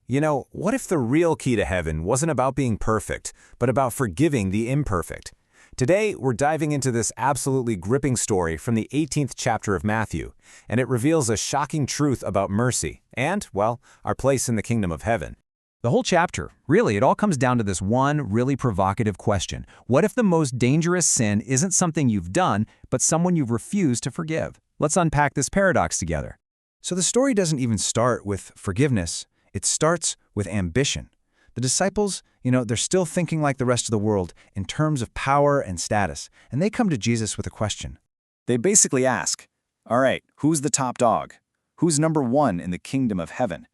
What if the real key to heaven wasn't about being perfect, but about forgiving the imperfect? Today, we're diving into this absolutely gripping story from the 18th chapter of Matthew, and it reveals a shocking truth about mercy and, well, our place in the kingdom of heaven. The whole chapter, really, it all comes down to this one really provocative question. What if the most dangerous sin isn't something you've done, but someone you've refused to forgive? Let's unpack this paradox together. So the story doesn't even start with forgiveness. It starts with ambition. The disciples, they're still thinking like the rest of the world in terms of power and status, and they come to Jesus with a question. They basically ask, all right, who's the top dog? Who's number one in the kingdom of heaven?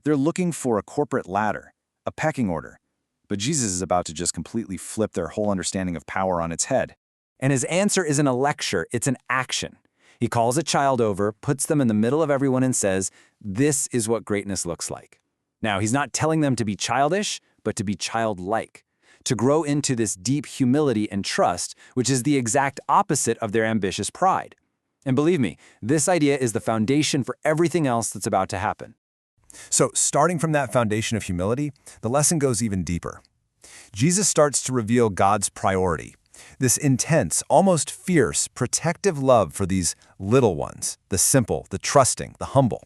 They're looking for a corporate ladder, a pecking order. But Jesus is about to just completely flip their whole understanding of power on its head. And his answer isn't a lecture, it's an action. He calls a child over, puts them in the middle of everyone and says, this is what greatness looks like. Now, he's not telling them to be childish, but to be childlike, to grow into this deep humility and trust, which is the exact opposite of their ambitious pride. And believe me, this idea is the foundation for everything else that's about to happen. So, starting from that foundation of humility, the lesson goes even deeper. Jesus starts to reveal God's priority, this intense, almost fierce, protective love for these little ones, the simple, the trusting, the humble.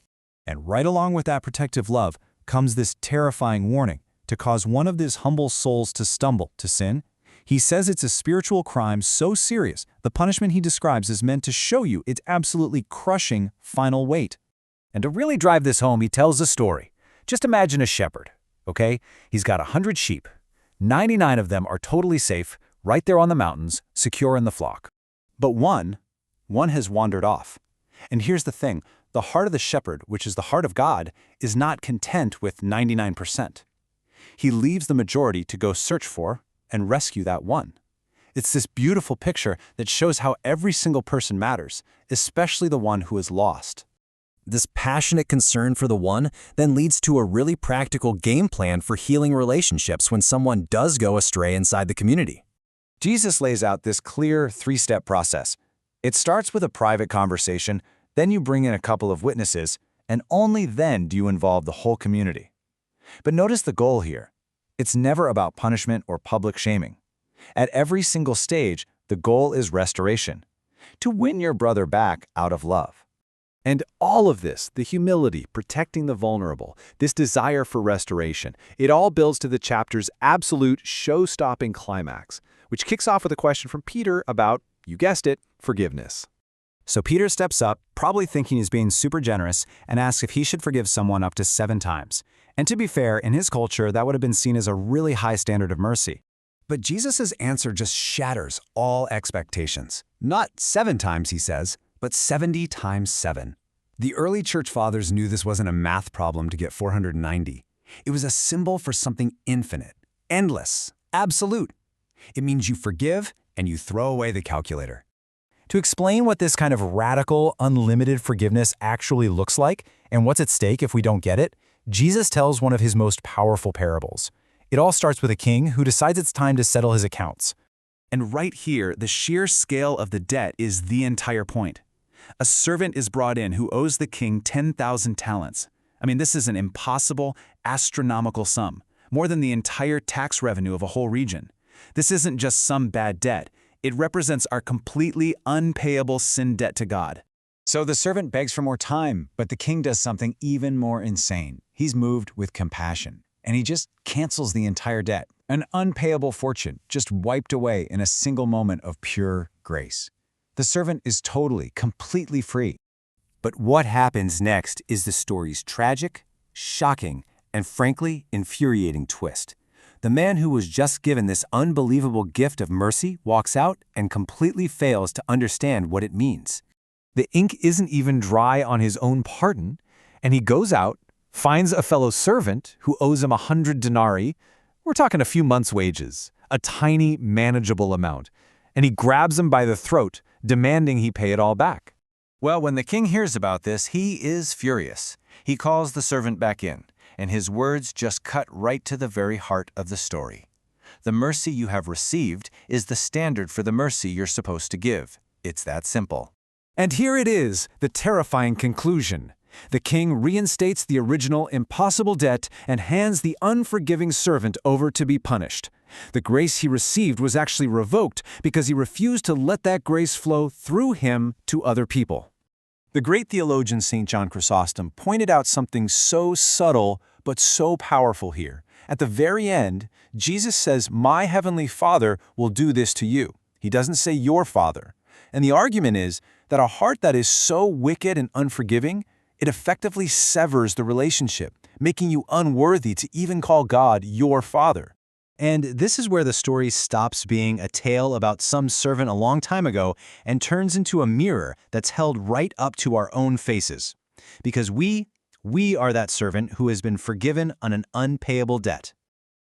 And right along with that protective love comes this terrifying warning to cause one of these humble souls to stumble, to sin. He says it's a spiritual crime so serious, the punishment he describes is meant to show you its absolutely crushing final weight. And to really drive this home, he tells a story. Just imagine a shepherd, okay? He's got 100 sheep. 99 of them are totally safe, right there on the mountains, secure in the flock. But one has wandered off. And here's the thing, the heart of the shepherd, which is the heart of God, is not content with 99%. He leaves the majority to go search for and rescue that one. It's this beautiful picture that shows how every single person matters, especially the one who is lost. This passionate concern for the one then leads to a really practical game plan for healing relationships when someone does go astray inside the community. Jesus lays out this clear three-step process. It starts with a private conversation, then you bring in a couple of witnesses, and only then do you involve the whole community. But notice the goal here. It's never about punishment or public shaming. At every single stage, the goal is restoration, to win your brother back out of love. And all of this, the humility, protecting the vulnerable, this desire for restoration, it all builds to the chapter's absolute show-stopping climax, which kicks off with a question from Peter about, you guessed it, forgiveness. So Peter steps up, probably thinking he's being super generous, and asks if he should forgive someone up to 7 times. And to be fair, in his culture, that would have been seen as a really high standard of mercy. But Jesus' answer just shatters all expectations. Not 7 times, he says, but 70 times 7. The early church fathers knew this wasn't a math problem to get 490. It was a symbol for something infinite, endless, absolute. It means you forgive and you throw away the calculator. To explain what this kind of radical, unlimited forgiveness actually looks like and what's at stake if we don't get it, Jesus tells one of his most powerful parables. It all starts with a king who decides it's time to settle his accounts. And right here, the sheer scale of the debt is the entire point. A servant is brought in who owes the king 10,000 talents. I mean, this is an impossible, astronomical sum, more than the entire tax revenue of a whole region. This isn't just some bad debt. It represents our completely unpayable sin debt to God. So the servant begs for more time, but the king does something even more insane. He's moved with compassion, and he just cancels the entire debt. An unpayable fortune just wiped away in a single moment of pure grace. The servant is totally, completely free. But what happens next is the story's tragic, shocking, and frankly, infuriating twist. The man who was just given this unbelievable gift of mercy walks out and completely fails to understand what it means. The ink isn't even dry on his own pardon, and he goes out, finds a fellow servant who owes him 100 denarii. We're talking a few months' wages, a tiny, manageable amount, and he grabs him by the throat, demanding he pay it all back. Well, when the king hears about this, he is furious. He calls the servant back in, and his words just cut right to the very heart of the story. The mercy you have received is the standard for the mercy you're supposed to give. It's that simple. And here it is, the terrifying conclusion. The king reinstates the original impossible debt and hands the unforgiving servant over to be punished. The grace he received was actually revoked because he refused to let that grace flow through him to other people. The great theologian St. John Chrysostom pointed out something so subtle but so powerful here. At the very end, Jesus says, "My heavenly Father will do this to you." He doesn't say your Father. And the argument is that a heart that is so wicked and unforgiving, it effectively severs the relationship, making you unworthy to even call God your Father. And this is where the story stops being a tale about some servant a long time ago and turns into a mirror that's held right up to our own faces. Because we are that servant who has been forgiven on an unpayable debt.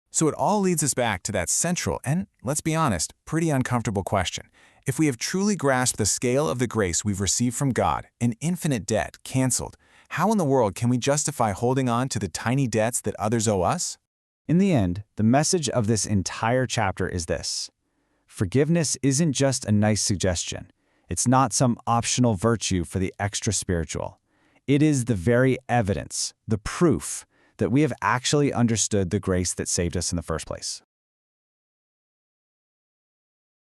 So it all leads us back to that central and, let's be honest, pretty uncomfortable question. If we have truly grasped the scale of the grace we've received from God, an infinite debt canceled, how in the world can we justify holding on to the tiny debts that others owe us? In the end, the message of this entire chapter is this: forgiveness isn't just a nice suggestion. It's not some optional virtue for the extra spiritual. It is the very evidence, the proof, that we have actually understood the grace that saved us in the first place.